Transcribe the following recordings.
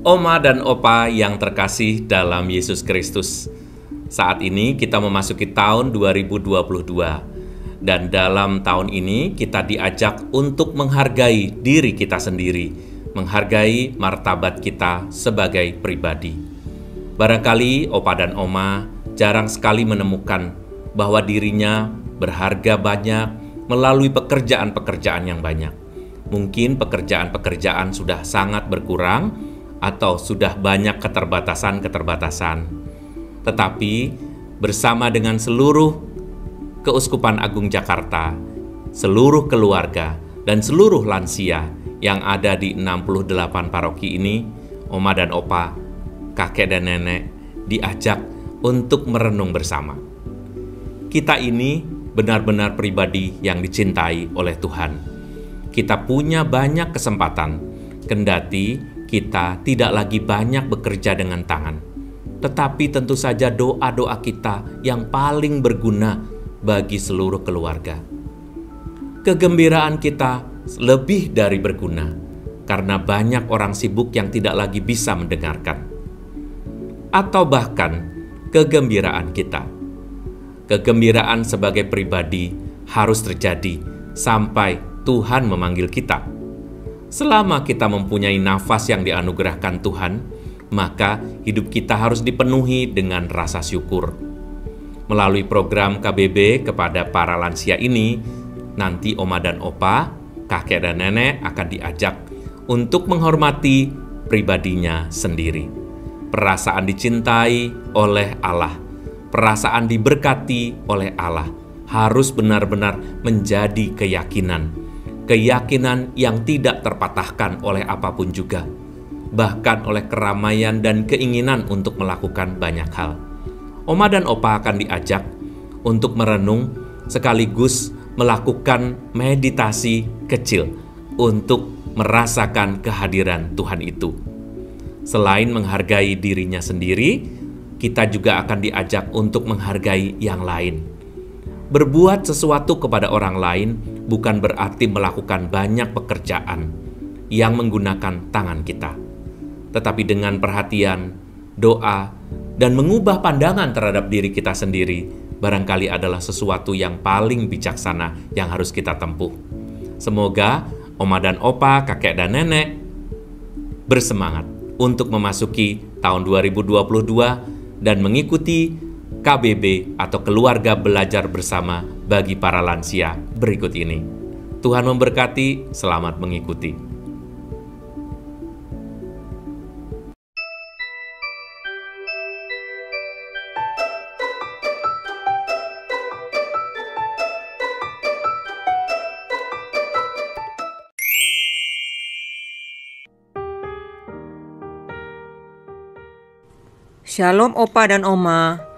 Oma dan Opa yang terkasih dalam Yesus Kristus. Saat ini kita memasuki tahun 2022. Dan dalam tahun ini kita diajak untuk menghargai diri kita sendiri, menghargai martabat kita sebagai pribadi. Barangkali Opa dan Oma jarang sekali menemukan bahwa dirinya berharga banyak melalui pekerjaan-pekerjaan yang banyak. Mungkin pekerjaan-pekerjaan sudah sangat berkurang atau sudah banyak keterbatasan-keterbatasan. Tetapi bersama dengan seluruh Keuskupan Agung Jakarta, seluruh keluarga, dan seluruh lansia yang ada di 68 paroki ini, Oma dan Opa, kakek dan nenek diajak untuk merenung bersama. Kita ini benar-benar pribadi yang dicintai oleh Tuhan. Kita punya banyak kesempatan, kendati kita tidak lagi banyak bekerja dengan tangan. Tetapi tentu saja doa-doa kita yang paling berguna bagi seluruh keluarga. Kegembiraan kita lebih dari berguna, karena banyak orang sibuk yang tidak lagi bisa mendengarkan. Atau bahkan kegembiraan kita. Kegembiraan sebagai pribadi harus terjadi sampai Tuhan memanggil kita. Selama kita mempunyai nafas yang dianugerahkan Tuhan, maka hidup kita harus dipenuhi dengan rasa syukur. Melalui program KBB kepada para lansia ini, nanti Oma dan Opa, kakek dan nenek akan diajak untuk menghormati pribadinya sendiri. Perasaan dicintai oleh Allah, perasaan diberkati oleh Allah, harus benar-benar menjadi keyakinan. Keyakinan yang tidak terpatahkan oleh apapun juga, bahkan oleh keramaian dan keinginan untuk melakukan banyak hal. Oma dan Opa akan diajak untuk merenung sekaligus melakukan meditasi kecil untuk merasakan kehadiran Tuhan itu. Selain menghargai dirinya sendiri, kita juga akan diajak untuk menghargai yang lain. Berbuat sesuatu kepada orang lain bukan berarti melakukan banyak pekerjaan yang menggunakan tangan kita. Tetapi dengan perhatian, doa, dan mengubah pandangan terhadap diri kita sendiri, barangkali adalah sesuatu yang paling bijaksana yang harus kita tempuh. Semoga Oma dan Opa, kakek dan nenek, bersemangat untuk memasuki tahun 2022 dan mengikuti KBB atau Keluarga Belajar Bersama bagi para lansia berikut ini. Tuhan memberkati, selamat mengikuti. Shalom Opa dan Oma.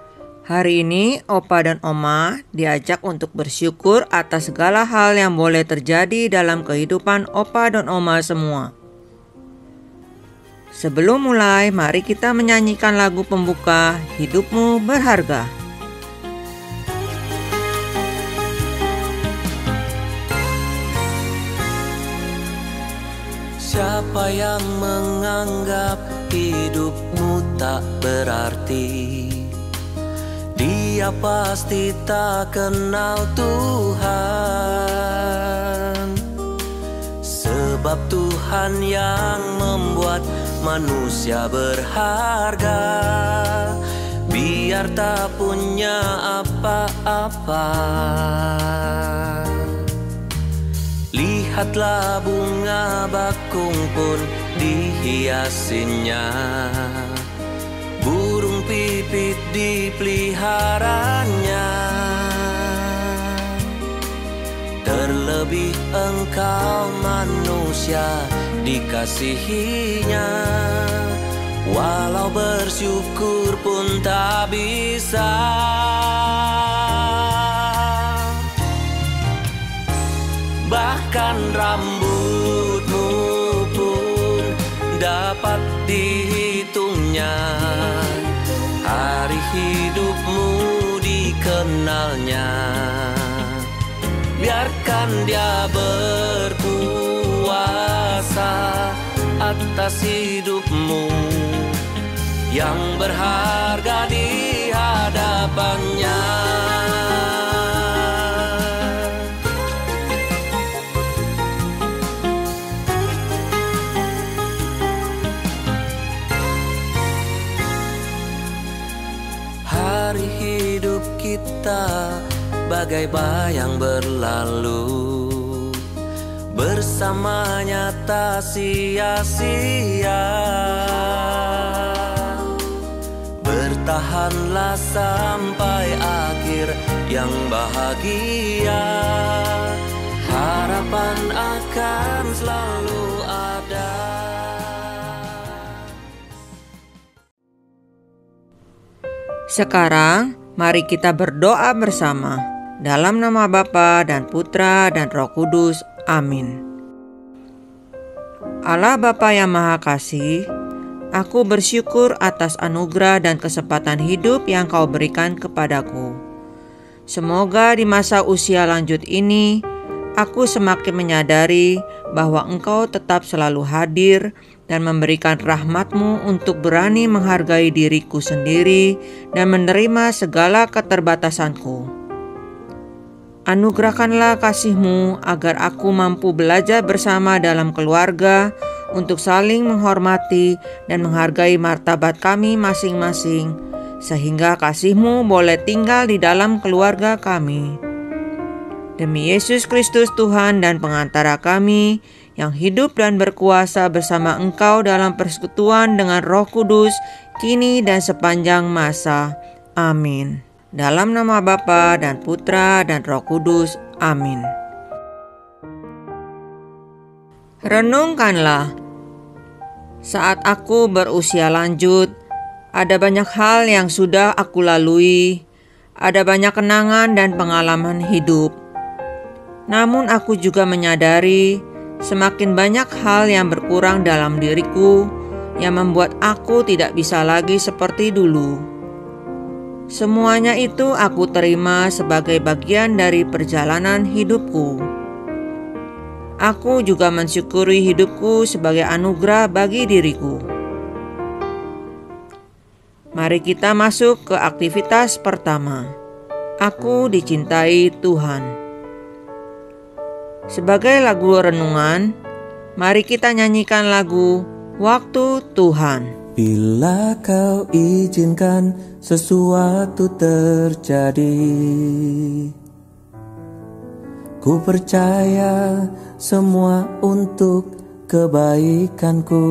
Hari ini Opa dan Oma diajak untuk bersyukur atas segala hal yang boleh terjadi dalam kehidupan Opa dan Oma semua. Sebelum mulai, mari kita menyanyikan lagu pembuka Hidupmu Berharga. Siapa yang menganggap hidupmu tak berarti? Dia pasti tak kenal Tuhan. Sebab Tuhan yang membuat manusia berharga, biar tak punya apa-apa. Lihatlah bunga bakung pun dihiasinya, burung pipit dipeliharanya. Terlebih engkau manusia dikasihinya, walau bersyukur pun tak bisa. Bahkan rambutmu pun dapat dihitungnya, hari hidupmu dikenalnya. Biarkan Dia berkuasa atas hidupmu. hidupmu yang berharga di hadapannya. Hari hidup kita bagai bayang berlalu, bersamanya tak sia-sia. Bertahanlah sampai akhir yang bahagia, harapan akan selalu ada. Sekarang, mari kita berdoa bersama. Dalam nama Bapa dan Putra dan Roh Kudus. Amin. Allah Bapa yang Maha Kasih, aku bersyukur atas anugerah dan kesempatan hidup yang Kau berikan kepadaku. Semoga di masa usia lanjut ini, aku semakin menyadari bahwa Engkau tetap selalu hadir dan memberikan rahmat-Mu untuk berani menghargai diriku sendiri dan menerima segala keterbatasanku. Anugerahkanlah kasih-Mu agar aku mampu belajar bersama dalam keluarga untuk saling menghormati dan menghargai martabat kami masing-masing, sehingga kasih-Mu boleh tinggal di dalam keluarga kami. Demi Yesus Kristus Tuhan dan pengantara kami, yang hidup dan berkuasa bersama Engkau dalam persekutuan dengan Roh Kudus, kini dan sepanjang masa. Amin. Dalam nama Bapa dan Putra dan Roh Kudus. Amin. Renungkanlah. Saat aku berusia lanjut, ada banyak hal yang sudah aku lalui, ada banyak kenangan dan pengalaman hidup. Namun aku juga menyadari semakin banyak hal yang berkurang dalam diriku yang membuat aku tidak bisa lagi seperti dulu. Semuanya itu aku terima sebagai bagian dari perjalanan hidupku. Aku juga mensyukuri hidupku sebagai anugerah bagi diriku. Mari kita masuk ke aktivitas pertama. Aku dicintai Tuhan. Sebagai lagu renungan, mari kita nyanyikan lagu Waktu Tuhan. Bila Kau izinkan sesuatu terjadi, ku percaya semua untuk kebaikanku.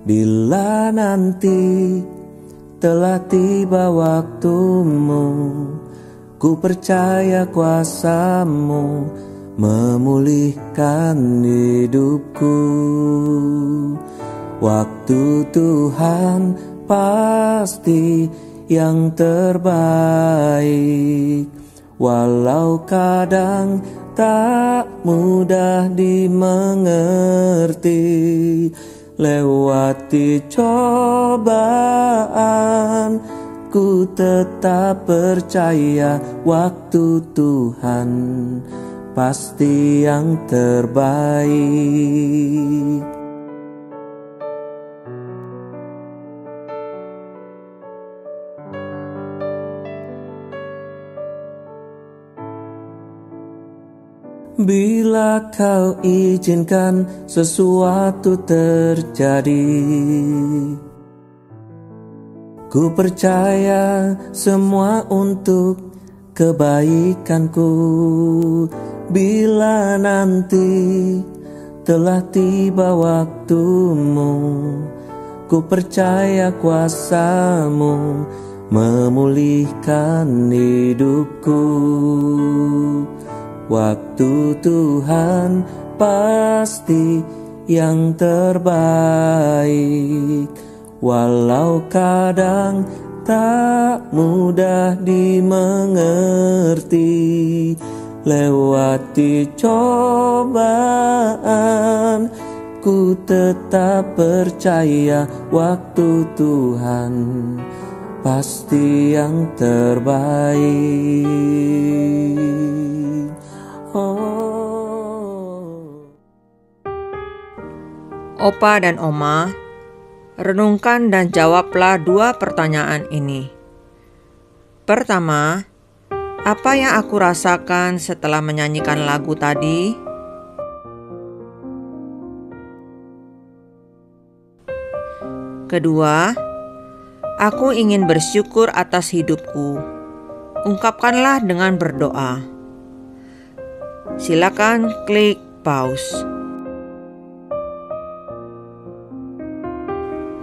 Bila nanti telah tiba waktumu, ku percaya kuasa-Mu memulihkan hidupku. Waktu Tuhan pasti yang terbaik, walau kadang tak mudah dimengerti. Lewati cobaan, ku tetap percaya waktu Tuhan pasti yang terbaik. Bila Kau izinkan sesuatu terjadi, ku percaya semua untuk kebaikanku. Bila nanti telah tiba waktumu, ku percaya kuasa-Mu memulihkan hidupku. Waktu Tuhan pasti yang terbaik, walau kadang tak mudah dimengerti. Lewati cobaan, ku tetap percaya waktu Tuhan pasti yang terbaik. Opa dan Oma, Renungkan dan jawablah dua pertanyaan ini. Pertama, apa yang aku rasakan setelah menyanyikan lagu tadi? Kedua, aku ingin bersyukur atas hidupku. Ungkapkanlah dengan berdoa. Silakan klik pause.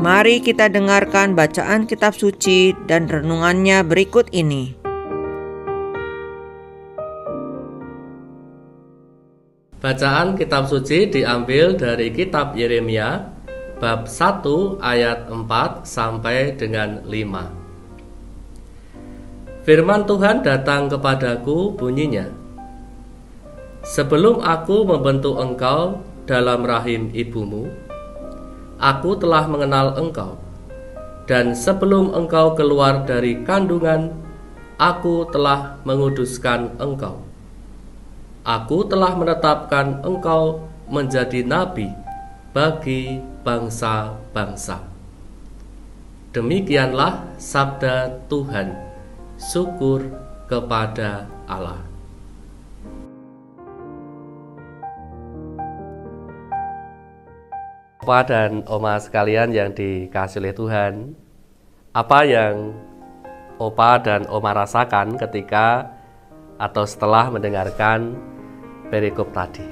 Mari kita dengarkan bacaan kitab suci dan renungannya berikut ini. Bacaan kitab suci diambil dari kitab Yeremia bab 1 ayat 4 sampai dengan 5. Firman Tuhan datang kepadaku bunyinya, sebelum aku membentuk engkau dalam rahim ibumu, aku telah mengenal engkau, dan sebelum engkau keluar dari kandungan, aku telah menguduskan engkau. Aku telah menetapkan engkau menjadi nabi bagi bangsa-bangsa. Demikianlah sabda Tuhan. Syukur kepada Allah. Opa dan Oma sekalian yang dikasihi oleh Tuhan, apa yang Opa dan Oma rasakan ketika atau setelah mendengarkan perikop tadi?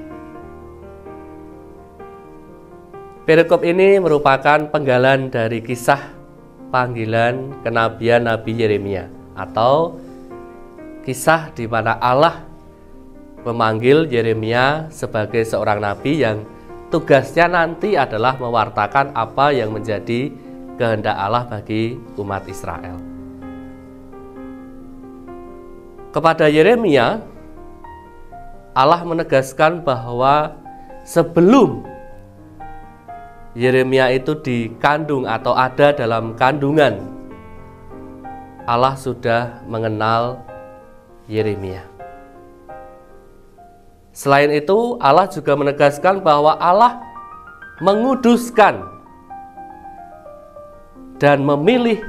Perikop ini merupakan penggalan dari kisah panggilan kenabian Nabi Yeremia, atau kisah di mana Allah memanggil Yeremia sebagai seorang nabi yang tugasnya nanti adalah mewartakan apa yang menjadi kehendak Allah bagi umat Israel. Kepada Yeremia, Allah menegaskan bahwa sebelum Yeremia itu dikandung atau ada dalam kandungan, Allah sudah mengenal Yeremia. Selain itu, Allah juga menegaskan bahwa Allah menguduskan dan memilih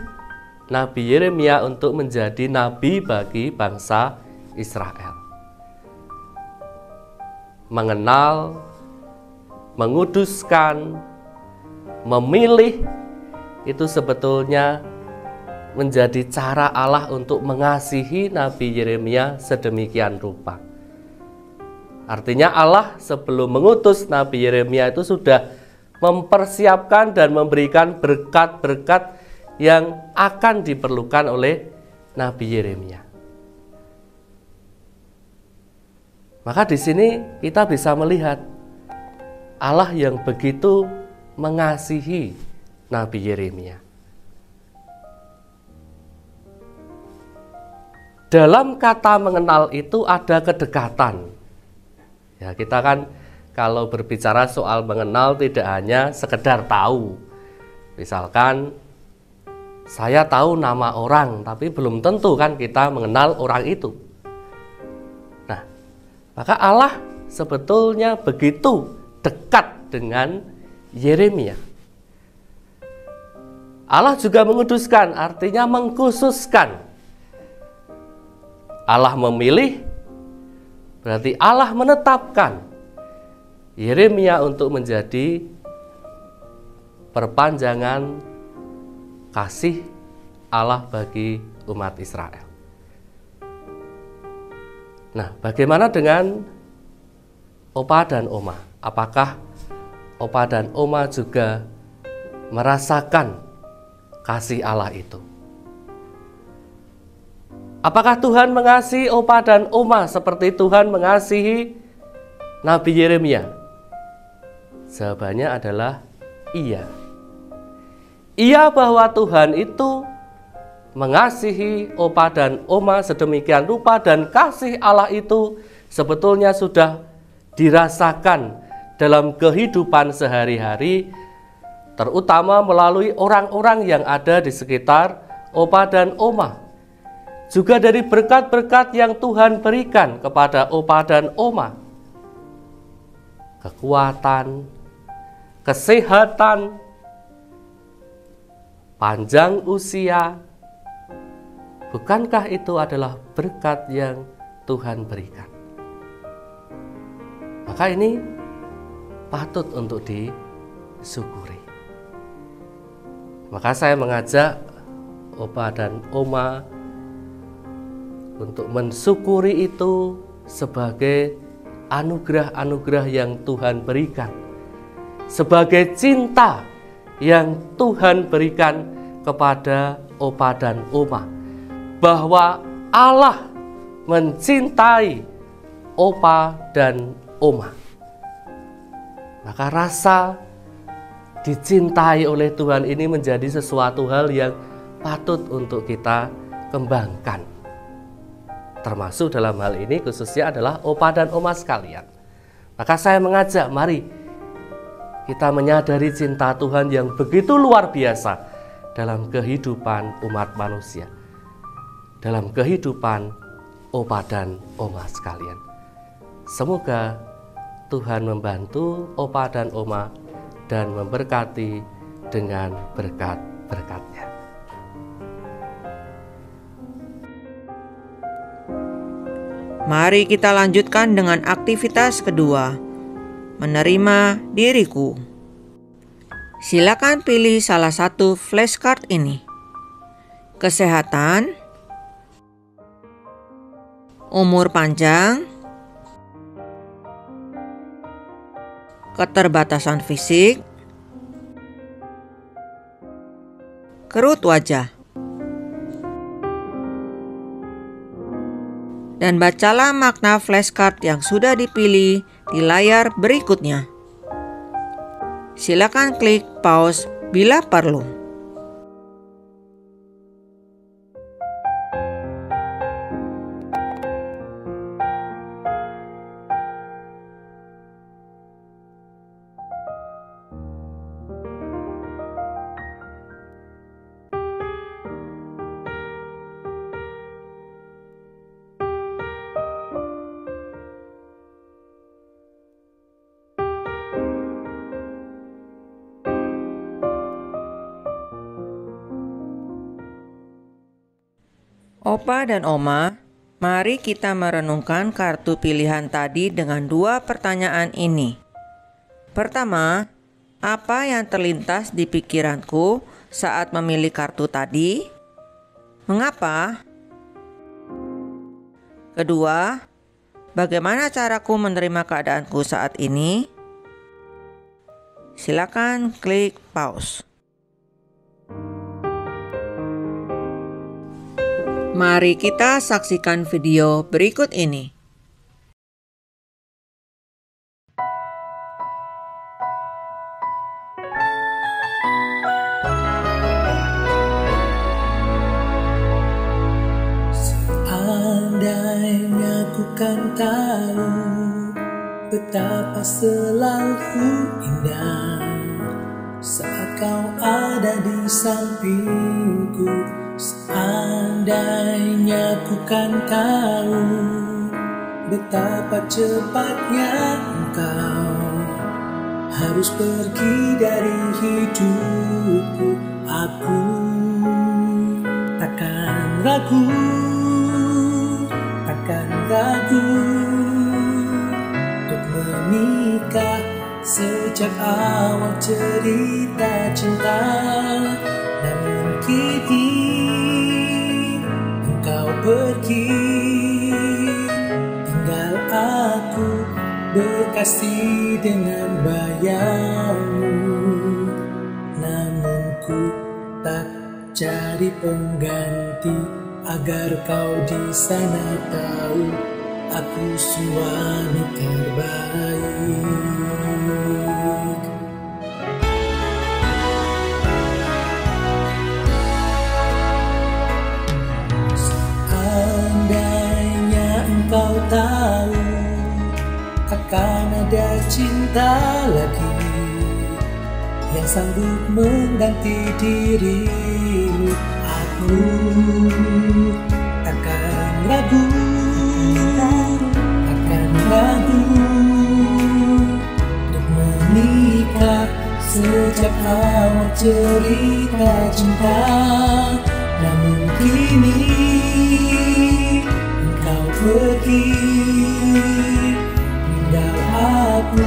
Nabi Yeremia untuk menjadi nabi bagi bangsa Israel. Mengenal, menguduskan, memilih, itu sebetulnya menjadi cara Allah untuk mengasihi Nabi Yeremia sedemikian rupa. Artinya Allah sebelum mengutus Nabi Yeremia itu sudah mempersiapkan dan memberikan berkat-berkat yang akan diperlukan oleh Nabi Yeremia. Maka di sini kita bisa melihat Allah yang begitu mengasihi Nabi Yeremia. Dalam kata mengenal itu ada kedekatan. Ya, kita kan kalau berbicara soal mengenal tidak hanya sekedar tahu. Misalkan saya tahu nama orang, tapi belum tentu kan kita mengenal orang itu. Nah, maka Allah sebetulnya begitu dekat dengan Yeremia. Allah juga menguduskan, artinya mengkhususkan. Allah memilih, berarti Allah menetapkan Yeremia untuk menjadi perpanjangan kasih Allah bagi umat Israel. Nah, bagaimana dengan Opa dan Oma? Apakah Opa dan Oma juga merasakan kasih Allah itu? Apakah Tuhan mengasihi Opa dan Oma seperti Tuhan mengasihi Nabi Yeremia? Jawabannya adalah iya. Iya, bahwa Tuhan itu mengasihi Opa dan Oma sedemikian rupa, dan kasih Allah itu sebetulnya sudah dirasakan dalam kehidupan sehari-hari, terutama melalui orang-orang yang ada di sekitar Opa dan Oma. Juga dari berkat-berkat yang Tuhan berikan kepada Opa dan Oma. Kekuatan, kesehatan, panjang usia. Bukankah itu adalah berkat yang Tuhan berikan? Maka ini patut untuk disyukuri. Maka saya mengajak Opa dan Oma untuk mensyukuri itu sebagai anugerah-anugerah yang Tuhan berikan, sebagai cinta yang Tuhan berikan kepada Opa dan Oma, bahwa Allah mencintai Opa dan Oma. Maka rasa dicintai oleh Tuhan ini menjadi sesuatu hal yang patut untuk kita kembangkan. Termasuk dalam hal ini khususnya adalah Opa dan Oma sekalian. Maka saya mengajak, mari kita menyadari cinta Tuhan yang begitu luar biasa dalam kehidupan umat manusia, dalam kehidupan Opa dan Oma sekalian. Semoga Tuhan membantu Opa dan Oma dan memberkati dengan berkat-berkat-Nya. Mari kita lanjutkan dengan aktivitas kedua, menerima diriku. Silakan pilih salah satu flashcard ini. Kesehatan, umur panjang, keterbatasan fisik, kerut wajah. Dan bacalah makna flashcard yang sudah dipilih di layar berikutnya. Silakan klik pause bila perlu. Opa dan Oma, mari kita merenungkan kartu pilihan tadi dengan dua pertanyaan ini. Pertama, apa yang terlintas di pikiranku saat memilih kartu tadi? Mengapa? Kedua, bagaimana caraku menerima keadaanku saat ini? Silakan klik pause. Mari kita saksikan video berikut ini. Seandainya ku kan tahu betapa selalu indah saat kau ada di sampingku. Seandainya ku kan tahu betapa cepatnya engkau harus pergi dari hidupku, aku takkan ragu untuk menikah sejak awal cerita cinta. Namun kini engkau pergi, tinggal aku berkasih dengan bayangmu. Namun ku tak jadi pengganti agar kau di sana tahu aku suami terbaik. Kau tahu akan ada cinta lagi yang sanggup mengganti dirimu. Aku takkan ragu untuk menikah sejak awal cerita cinta. Namun kini engkau pergi, tinggal aku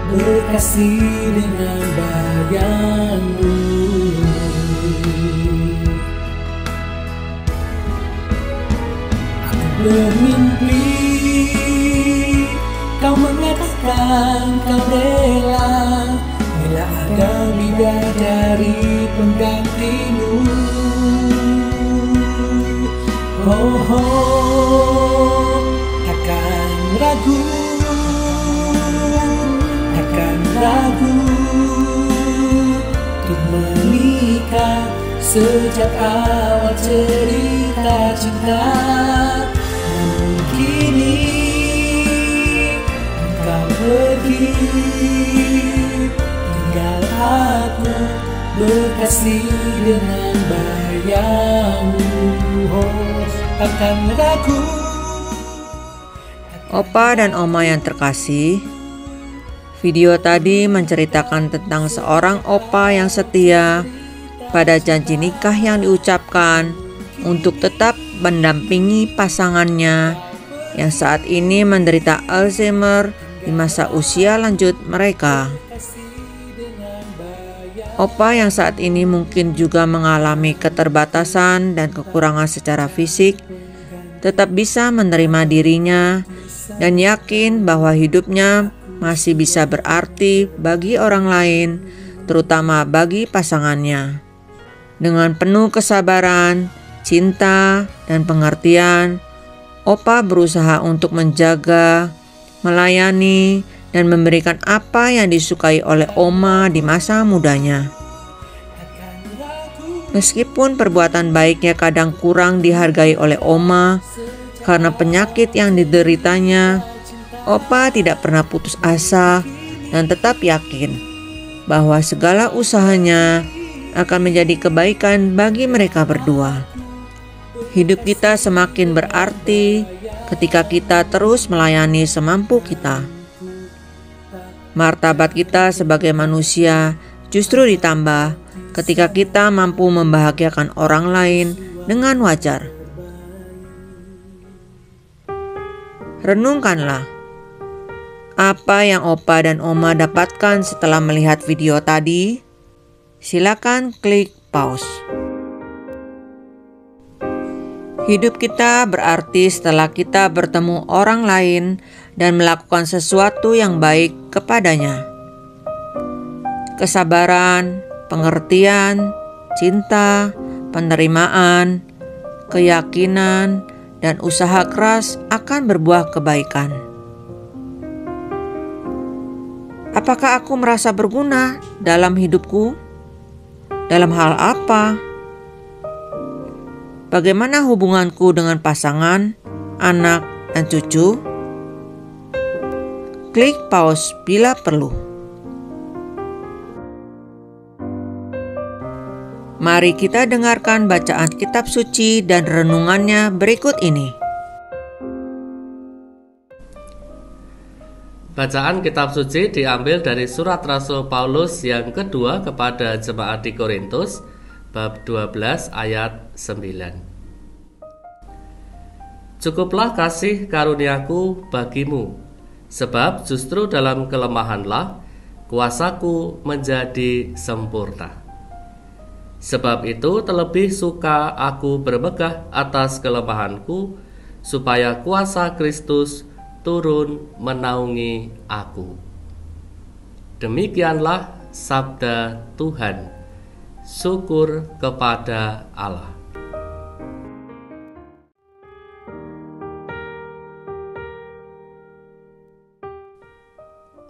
berkasih dengan bayangmu. Aku bermimpi, kau mengatakan kau rela bila ada bidadari penggantimu. Oh, oh, takkan ragu, takkan ragu untuk menikah sejak awal cerita cinta. Namun kini engkau pergi, tinggal aku berkasih dengan bayangmu. Oh, takkan ragu. Opa dan Oma yang terkasih, video tadi menceritakan tentang seorang opa yang setia pada janji nikah yang diucapkan untuk tetap mendampingi pasangannya yang saat ini menderita Alzheimer di masa usia lanjut mereka. Opa yang saat ini mungkin juga mengalami keterbatasan dan kekurangan secara fisik, tetap bisa menerima dirinya dan yakin bahwa hidupnya masih bisa berarti bagi orang lain, terutama bagi pasangannya. Dengan penuh kesabaran, cinta, dan pengertian, Opa berusaha untuk menjaga, melayani, dan memberikan apa yang disukai oleh Oma di masa mudanya. Meskipun perbuatan baiknya kadang kurang dihargai oleh Oma karena penyakit yang dideritanya, Opa tidak pernah putus asa dan tetap yakin bahwa segala usahanya akan menjadi kebaikan bagi mereka berdua. Hidup kita semakin berarti ketika kita terus melayani semampu kita. Martabat kita sebagai manusia justru ditambah ketika kita mampu membahagiakan orang lain dengan wajar. Renungkanlah, apa yang Opa dan Oma dapatkan setelah melihat video tadi? Silakan klik pause. Hidup kita berarti setelah kita bertemu orang lain dan melakukan sesuatu yang baik kepadanya. Kesabaran, pengertian, cinta, penerimaan, keyakinan, dan usaha keras akan berbuah kebaikan. Apakah aku merasa berguna dalam hidupku? Dalam hal apa? Bagaimana hubunganku dengan pasangan, anak, dan cucu? Klik pause bila perlu. Mari kita dengarkan bacaan kitab suci dan renungannya berikut ini. Bacaan kitab suci diambil dari surat Rasul Paulus yang kedua kepada jemaat di Korintus, bab 12 ayat 9. Cukuplah kasih karuniaku bagimu, sebab justru dalam kelemahanlah kuasaku menjadi sempurna. Sebab itu terlebih suka aku bermegah atas kelemahanku, supaya kuasa Kristus turun menaungi aku. Demikianlah sabda Tuhan. Syukur kepada Allah.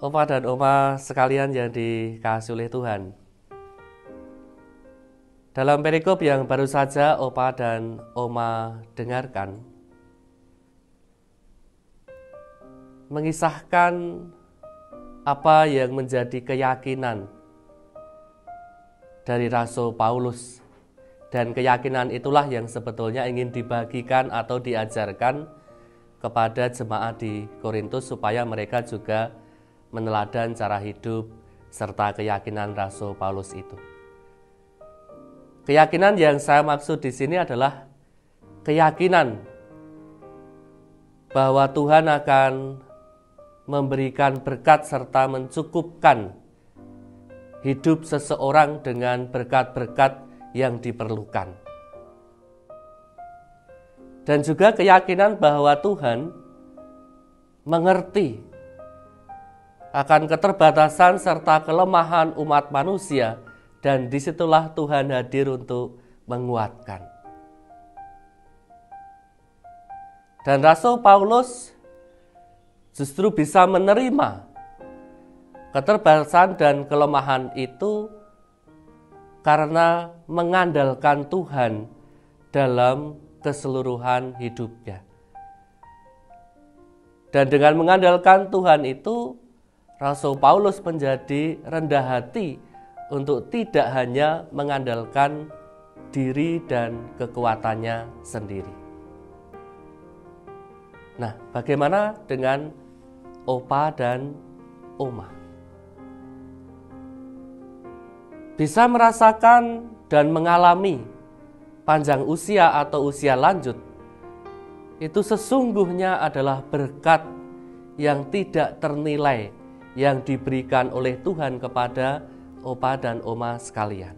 Opa dan Oma sekalian yang dikasihi oleh Tuhan, dalam perikop yang baru saja Opa dan Oma dengarkan, mengisahkan apa yang menjadi keyakinan dari Rasul Paulus. Dan keyakinan itulah yang sebetulnya ingin dibagikan atau diajarkan kepada jemaat di Korintus supaya mereka juga meneladan cara hidup serta keyakinan Rasul Paulus itu. Keyakinan yang saya maksud di sini adalah keyakinan bahwa Tuhan akan memberikan berkat serta mencukupkan hidup seseorang dengan berkat-berkat yang diperlukan. Dan juga keyakinan bahwa Tuhan mengerti akan keterbatasan serta kelemahan umat manusia, dan disitulah Tuhan hadir untuk menguatkan. Dan Rasul Paulus justru bisa menerima keterbatasan dan kelemahan itu karena mengandalkan Tuhan dalam keseluruhan hidupnya. Dan dengan mengandalkan Tuhan itu, Rasul Paulus menjadi rendah hati untuk tidak hanya mengandalkan diri dan kekuatannya sendiri. Nah, bagaimana dengan Opa dan Oma? Bisa merasakan dan mengalami panjang usia atau usia lanjut, itu sesungguhnya adalah berkat yang tidak ternilai yang diberikan oleh Tuhan kepada Opa dan Oma sekalian.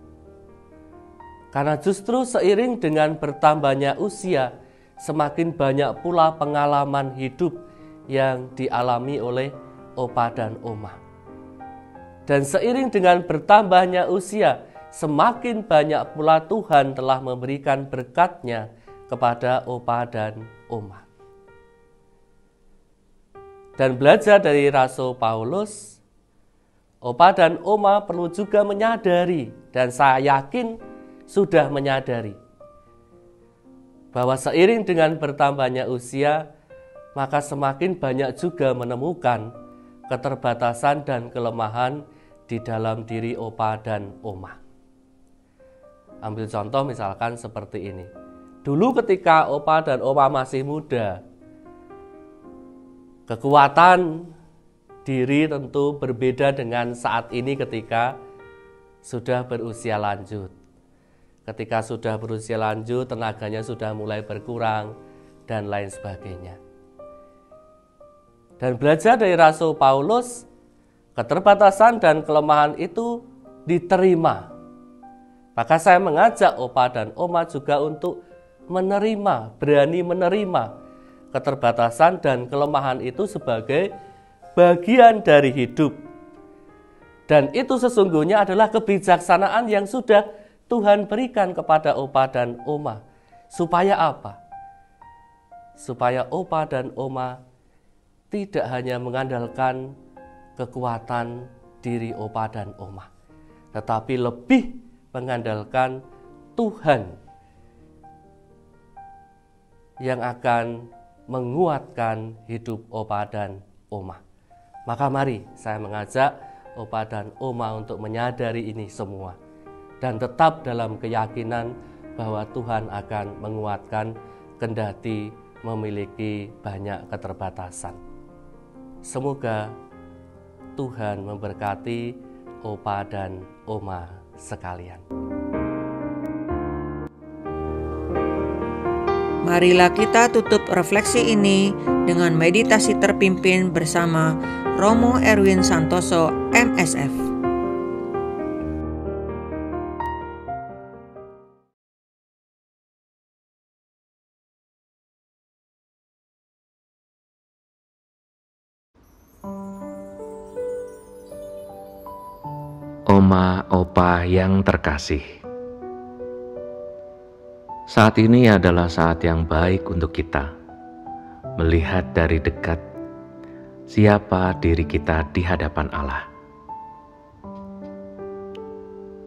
Karena justru seiring dengan bertambahnya usia, semakin banyak pula pengalaman hidup yang dialami oleh Opa dan Oma. Dan seiring dengan bertambahnya usia, semakin banyak pula Tuhan telah memberikan berkat-Nya kepada Opa dan Oma. Dan belajar dari Rasul Paulus, Opa dan Oma perlu juga menyadari, dan saya yakin sudah menyadari, bahwa seiring dengan bertambahnya usia, maka semakin banyak juga menemukan keterbatasan dan kelemahan di dalam diri Opa dan Oma. Ambil contoh misalkan seperti ini. Dulu ketika Opa dan Oma masih muda, kekuatan diri tentu berbeda dengan saat ini ketika sudah berusia lanjut. Ketika sudah berusia lanjut, tenaganya sudah mulai berkurang dan lain sebagainya. Dan belajar dari Rasul Paulus, keterbatasan dan kelemahan itu diterima. Maka saya mengajak Opa dan Oma juga untuk menerima, berani menerima keterbatasan dan kelemahan itu sebagai bagian dari hidup. Dan itu sesungguhnya adalah kebijaksanaan yang sudah Tuhan berikan kepada Opa dan Oma. Supaya apa? Supaya Opa dan Oma tidak hanya mengandalkan kekuatan diri Opa dan Oma, tetapi lebih mengandalkan Tuhan yang akan menguatkan hidup Opa dan Oma. Maka mari saya mengajak Opa dan Oma untuk menyadari ini semua dan tetap dalam keyakinan bahwa Tuhan akan menguatkan kendati memiliki banyak keterbatasan. Semoga Tuhan memberkati Opa dan Oma sekalian. Marilah kita tutup refleksi ini dengan meditasi terpimpin bersama Romo Erwin Santoso, MSF. Oma, Opa yang terkasih, saat ini adalah saat yang baik untuk kita melihat dari dekat siapa diri kita di hadapan Allah.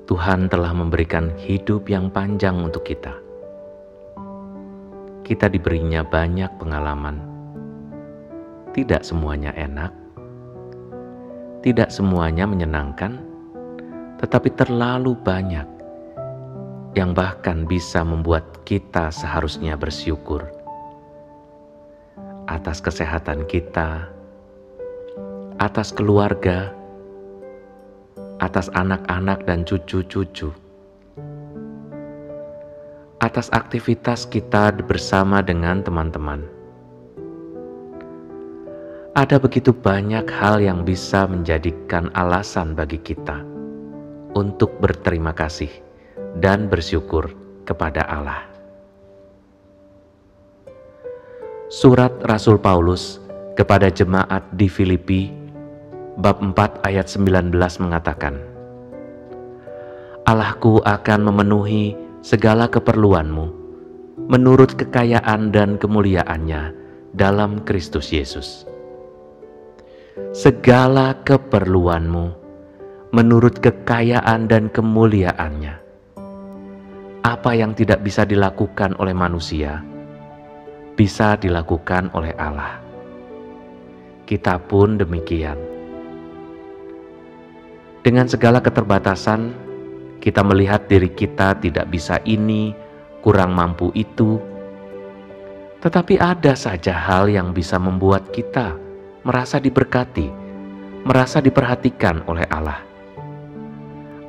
Tuhan telah memberikan hidup yang panjang untuk kita. Kita diberinya banyak pengalaman. Tidak semuanya enak, tidak semuanya menyenangkan, tetapi terlalu banyak yang bahkan bisa membuat kita seharusnya bersyukur atas kesehatan kita, atas keluarga, atas anak-anak dan cucu-cucu, atas aktivitas kita bersama dengan teman-teman. Ada begitu banyak hal yang bisa menjadikan alasan bagi kita untuk berterima kasih dan bersyukur kepada Allah. Surat Rasul Paulus kepada jemaat di Filipi bab 4 ayat 19 mengatakan, Allahku akan memenuhi segala keperluanmu menurut kekayaan dan kemuliaannya dalam Kristus Yesus. Segala keperluanmu menurut kekayaan dan kemuliaannya. Apa yang tidak bisa dilakukan oleh manusia, bisa dilakukan oleh Allah. Kita pun demikian. Dengan segala keterbatasan, kita melihat diri kita tidak bisa ini, kurang mampu itu. Tetapi ada saja hal yang bisa membuat kita merasa diberkati, merasa diperhatikan oleh Allah.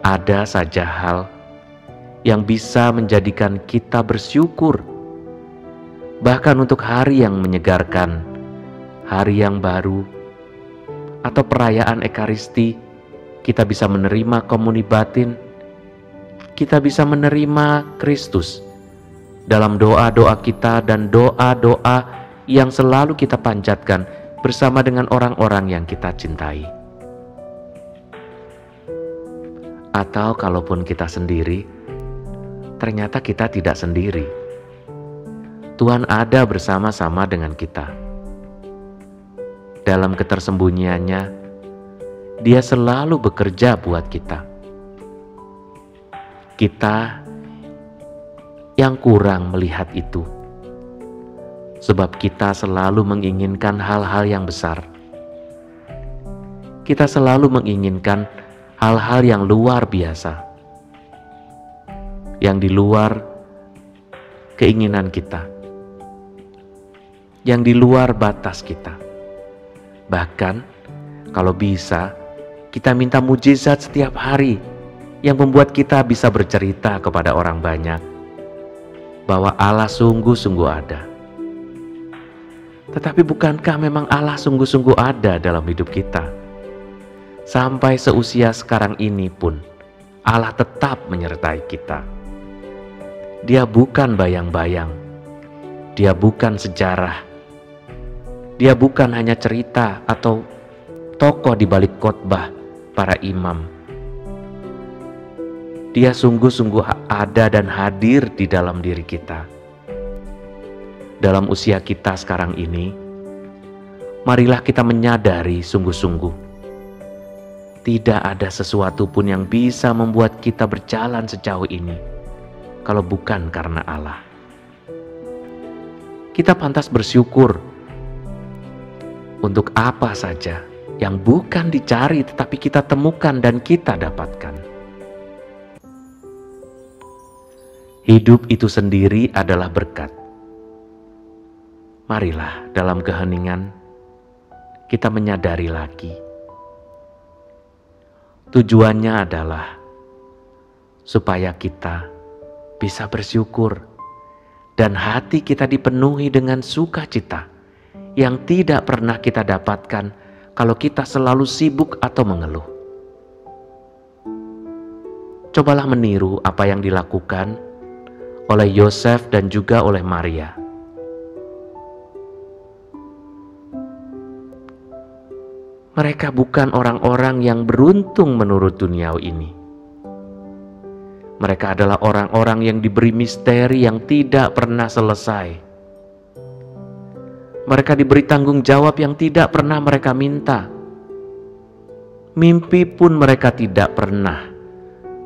Ada saja hal yang bisa menjadikan kita bersyukur, bahkan untuk hari yang menyegarkan, hari yang baru, atau perayaan Ekaristi, kita bisa menerima komuni batin, kita bisa menerima Kristus dalam doa-doa kita dan doa-doa yang selalu kita panjatkan bersama dengan orang-orang yang kita cintai. Atau kalaupun kita sendiri, ternyata kita tidak sendiri. Tuhan ada bersama-sama dengan kita. Dalam ketersembunyiannya, Dia selalu bekerja buat kita. Kita yang kurang melihat itu, sebab kita selalu menginginkan hal-hal yang besar. Kita selalu menginginkan hal-hal yang luar biasa, yang di luar keinginan kita, yang di luar batas kita. Bahkan kalau bisa, kita minta mujizat setiap hari yang membuat kita bisa bercerita kepada orang banyak bahwa Allah sungguh-sungguh ada. Tetapi bukankah memang Allah sungguh-sungguh ada dalam hidup kita? Sampai seusia sekarang ini pun Allah tetap menyertai kita. Dia bukan bayang-bayang, Dia bukan sejarah, Dia bukan hanya cerita atau tokoh di balik khotbah para imam. Dia sungguh-sungguh ada dan hadir di dalam diri kita. Dalam usia kita sekarang ini, marilah kita menyadari sungguh-sungguh, tidak ada sesuatu pun yang bisa membuat kita berjalan sejauh ini kalau bukan karena Allah. Kita pantas bersyukur untuk apa saja yang bukan dicari tetapi kita temukan dan kita dapatkan. Hidup itu sendiri adalah berkat. Marilah dalam keheningan kita menyadari lagi. Tujuannya adalah supaya kita bisa bersyukur dan hati kita dipenuhi dengan sukacita yang tidak pernah kita dapatkan kalau kita selalu sibuk atau mengeluh. Cobalah meniru apa yang dilakukan oleh Yosef dan juga oleh Maria. Mereka bukan orang-orang yang beruntung menurut dunia ini. Mereka adalah orang-orang yang diberi misteri yang tidak pernah selesai. Mereka diberi tanggung jawab yang tidak pernah mereka minta. Mimpi pun mereka tidak pernah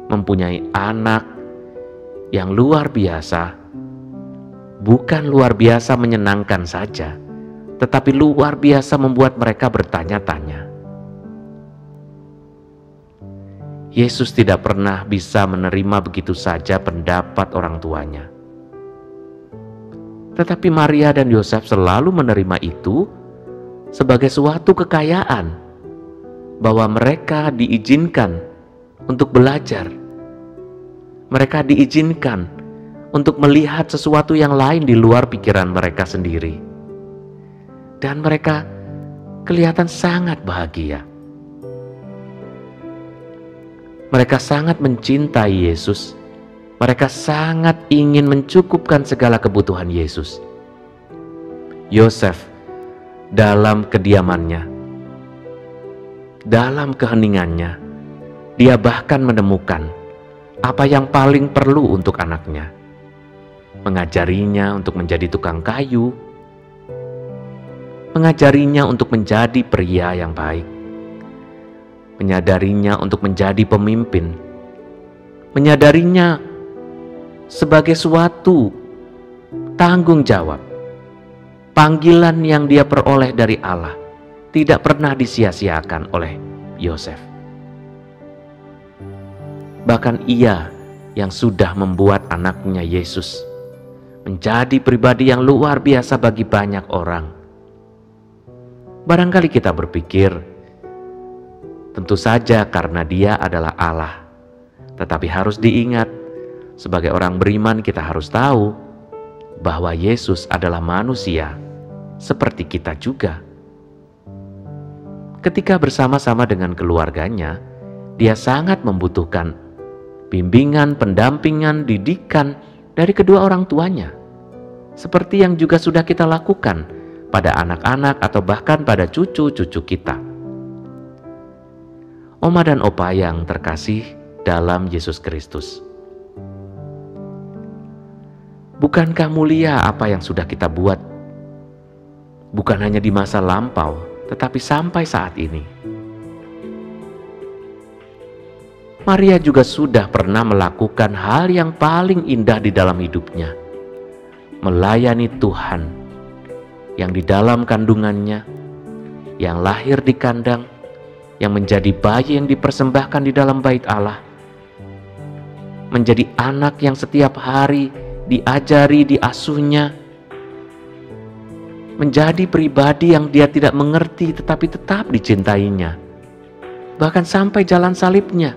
mempunyai anak yang luar biasa. Bukan luar biasa menyenangkan saja, tetapi luar biasa membuat mereka bertanya-tanya. Yesus tidak pernah bisa menerima begitu saja pendapat orang tuanya. Tetapi Maria dan Yosef selalu menerima itu sebagai suatu kekayaan, bahwa mereka diizinkan untuk belajar. Mereka diizinkan untuk melihat sesuatu yang lain di luar pikiran mereka sendiri. Dan mereka kelihatan sangat bahagia. Mereka sangat mencintai Yesus. Mereka sangat ingin mencukupkan segala kebutuhan Yesus. Yosef dalam kediamannya, dalam keheningannya, dia bahkan menemukan apa yang paling perlu untuk anaknya. Mengajarinya untuk menjadi tukang kayu, mengajarinya untuk menjadi pria yang baik, menyadarinya untuk menjadi pemimpin, menyadarinya sebagai suatu tanggung jawab, panggilan yang dia peroleh dari Allah tidak pernah disia-siakan oleh Yosef. Bahkan ia yang sudah membuat anaknya Yesus menjadi pribadi yang luar biasa bagi banyak orang. Barangkali kita berpikir, tentu saja karena dia adalah Allah. Tetapi harus diingat, sebagai orang beriman kita harus tahu bahwa Yesus adalah manusia seperti kita juga. Ketika bersama-sama dengan keluarganya, dia sangat membutuhkan bimbingan, pendampingan, didikan dari kedua orang tuanya. Seperti yang juga sudah kita lakukan pada anak-anak atau bahkan pada cucu-cucu kita. Oma dan opa yang terkasih dalam Yesus Kristus, bukankah mulia apa yang sudah kita buat? Bukan hanya di masa lampau, tetapi sampai saat ini. Maria juga sudah pernah melakukan hal yang paling indah di dalam hidupnya, melayani Tuhan yang di dalam kandungannya, yang lahir di kandang, yang menjadi bayi yang dipersembahkan di dalam bait Allah, menjadi anak yang setiap hari diajari, diasuhnya, menjadi pribadi yang dia tidak mengerti tetapi tetap dicintainya, bahkan sampai jalan salibnya,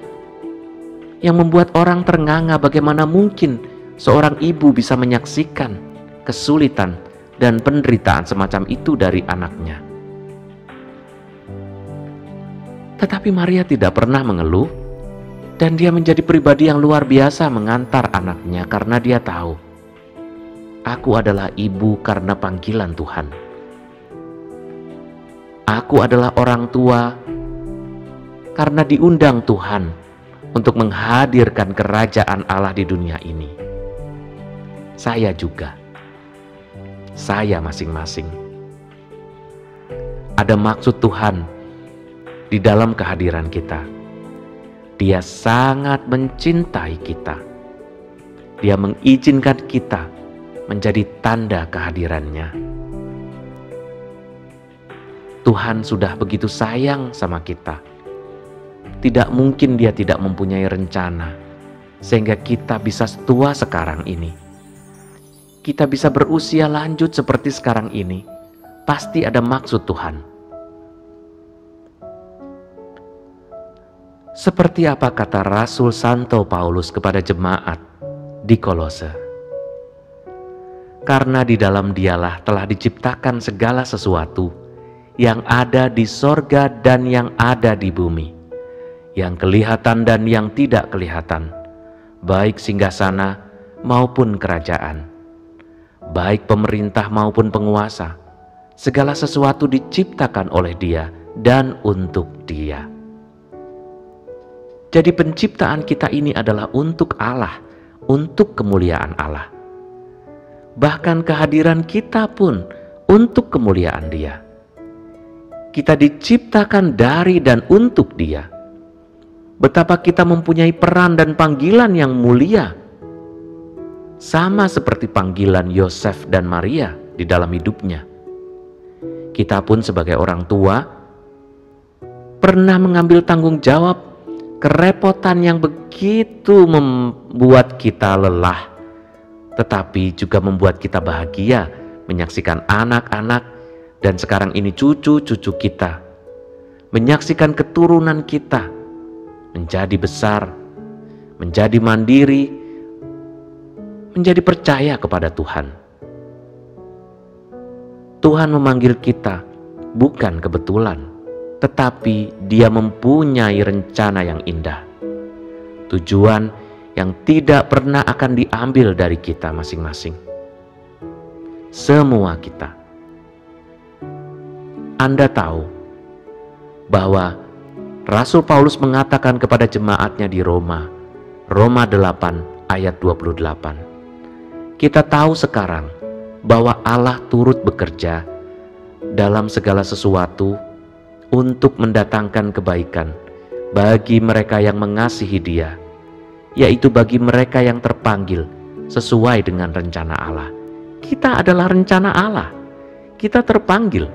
yang membuat orang ternganga bagaimana mungkin seorang ibu bisa menyaksikan kesulitan dan penderitaan semacam itu dari anaknya. Tetapi Maria tidak pernah mengeluh, dan dia menjadi pribadi yang luar biasa mengantar anaknya karena dia tahu, aku adalah ibu karena panggilan Tuhan. Aku adalah orang tua karena diundang Tuhan untuk menghadirkan kerajaan Allah di dunia ini. Saya juga. Saya masing-masing. Ada maksud Tuhan di dalam kehadiran kita. Dia sangat mencintai kita. Dia mengizinkan kita menjadi tanda kehadirannya. Tuhan sudah begitu sayang sama kita. Tidak mungkin dia tidak mempunyai rencana sehingga kita bisa tua sekarang ini. Kita bisa berusia lanjut seperti sekarang ini, pasti ada maksud Tuhan. Seperti apa kata Rasul Santo Paulus kepada jemaat di Kolose? Karena di dalam Dialah telah diciptakan segala sesuatu yang ada di sorga dan yang ada di bumi, yang kelihatan dan yang tidak kelihatan, baik singgasana maupun kerajaan, baik pemerintah maupun penguasa. Segala sesuatu diciptakan oleh Dia dan untuk Dia. Jadi penciptaan kita ini adalah untuk Allah, untuk kemuliaan Allah. Bahkan kehadiran kita pun untuk kemuliaan Dia. Kita diciptakan dari dan untuk Dia. Betapa kita mempunyai peran dan panggilan yang mulia, sama seperti panggilan Yosef dan Maria di dalam hidupnya. Kita pun sebagai orang tua pernah mengambil tanggung jawab kerepotan yang begitu membuat kita lelah, tetapi juga membuat kita bahagia menyaksikan anak-anak dan sekarang ini cucu-cucu kita, menyaksikan keturunan kita menjadi besar, menjadi mandiri, menjadi percaya kepada Tuhan. Tuhan memanggil kita bukan kebetulan, tetapi Dia mempunyai rencana yang indah. Tujuan yang tidak pernah akan diambil dari kita masing-masing. Semua kita. Anda tahu bahwa Rasul Paulus mengatakan kepada jemaatnya di Roma 8 ayat 28. Kita tahu sekarang bahwa Allah turut bekerja dalam segala sesuatu untuk mendatangkan kebaikan bagi mereka yang mengasihi Dia, yaitu bagi mereka yang terpanggil sesuai dengan rencana Allah. Kita adalah rencana Allah. Kita terpanggil.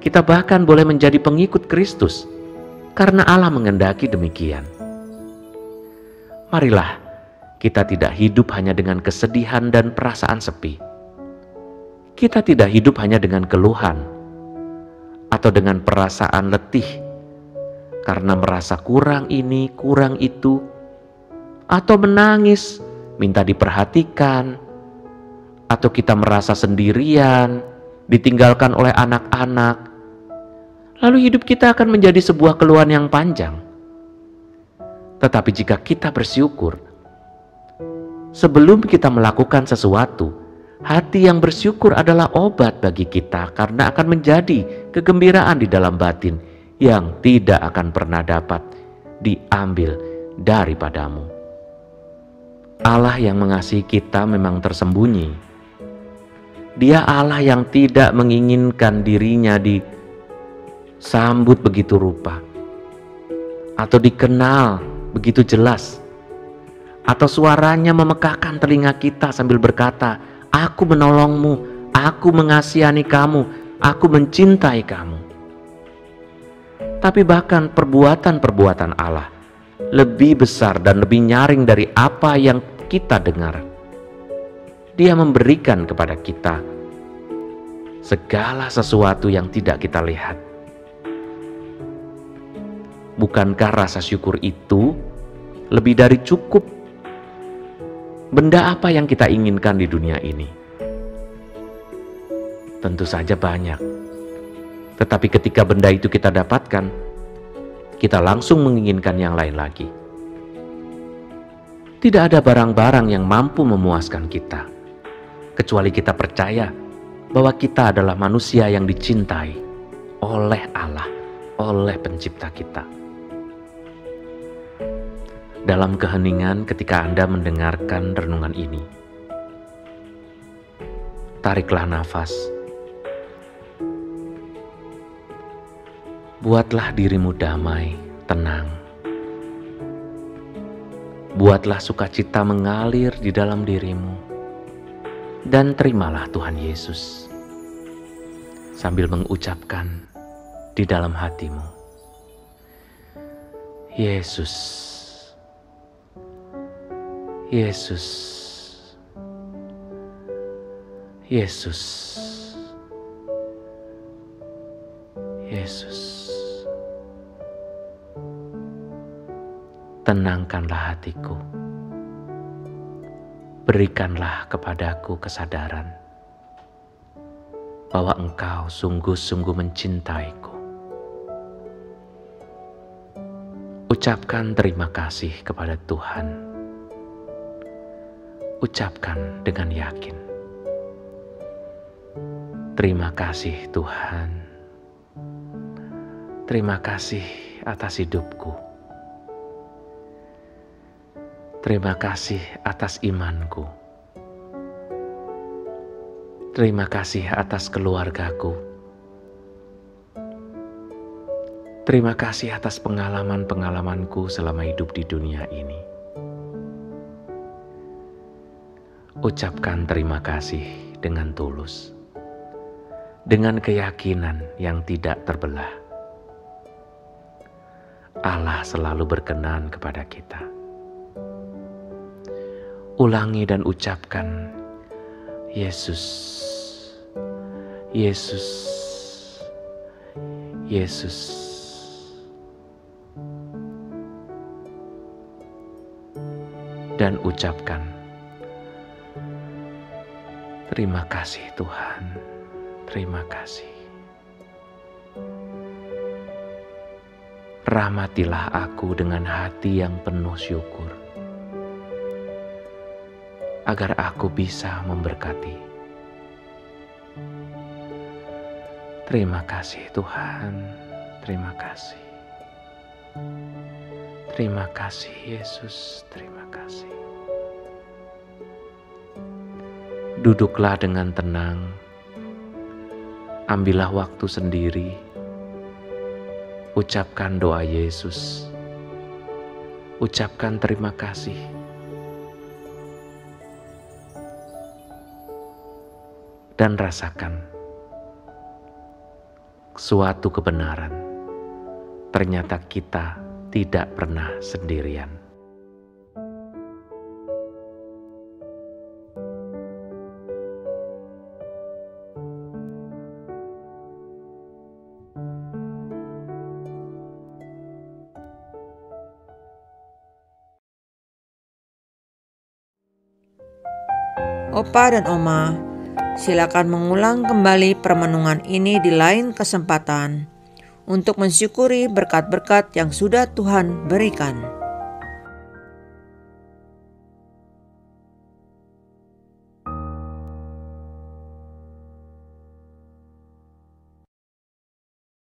Kita bahkan boleh menjadi pengikut Kristus karena Allah mengendaki demikian. Marilah kita tidak hidup hanya dengan kesedihan dan perasaan sepi. Kita tidak hidup hanya dengan keluhan atau dengan perasaan letih karena merasa kurang ini, kurang itu, atau menangis, minta diperhatikan, atau kita merasa sendirian, ditinggalkan oleh anak-anak. Lalu hidup kita akan menjadi sebuah keluhan yang panjang. Tetapi jika kita bersyukur, sebelum kita melakukan sesuatu, hati yang bersyukur adalah obat bagi kita karena akan menjadi kegembiraan di dalam batin yang tidak akan pernah dapat diambil daripadamu. Allah yang mengasihi kita memang tersembunyi. Dia Allah yang tidak menginginkan dirinya disambut begitu rupa, atau dikenal begitu jelas, atau suaranya memekakkan telinga kita sambil berkata, "Aku menolongmu, aku mengasihani kamu, aku mencintai kamu." Tapi bahkan perbuatan-perbuatan Allah lebih besar dan lebih nyaring dari apa yang kita dengar. Dia memberikan kepada kita segala sesuatu yang tidak kita lihat. Bukankah rasa syukur itu lebih dari cukup? Benda apa yang kita inginkan di dunia ini? Tentu saja banyak. Tetapi ketika benda itu kita dapatkan, kita langsung menginginkan yang lain lagi. Tidak ada barang-barang yang mampu memuaskan kita, kecuali kita percaya bahwa kita adalah manusia yang dicintai oleh Allah, oleh pencipta kita. Dalam keheningan ketika Anda mendengarkan renungan ini, tariklah nafas. Buatlah dirimu damai, tenang. Buatlah sukacita mengalir di dalam dirimu. Dan terimalah Tuhan Yesus sambil mengucapkan di dalam hatimu, Yesus, Yesus, Yesus, Yesus. Tenangkanlah hatiku. Berikanlah kepadaku kesadaran bahwa Engkau sungguh-sungguh mencintaiku. Ucapkan terima kasih kepada Tuhan. Ucapkan dengan yakin. Terima kasih Tuhan. Terima kasih atas hidupku. Terima kasih atas imanku. Terima kasih atas keluargaku. Terima kasih atas pengalaman-pengalamanku selama hidup di dunia ini. Ucapkan terima kasih dengan tulus, dengan keyakinan yang tidak terbelah. Allah selalu berkenan kepada kita. Ulangi dan ucapkan, Yesus, Yesus, Yesus. dan ucapkan, terima kasih Tuhan, terima kasih. Rahmatilah aku dengan hati yang penuh syukur, agar aku bisa memberkati. Terima kasih Tuhan, terima kasih. Terima kasih Yesus, terima kasih. Duduklah dengan tenang, ambillah waktu sendiri, ucapkan doa Yesus, ucapkan terima kasih. Dan rasakan suatu kebenaran, ternyata kita tidak pernah sendirian. Opa dan Oma, silakan mengulang kembali permenungan ini di lain kesempatan untuk mensyukuri berkat-berkat yang sudah Tuhan berikan.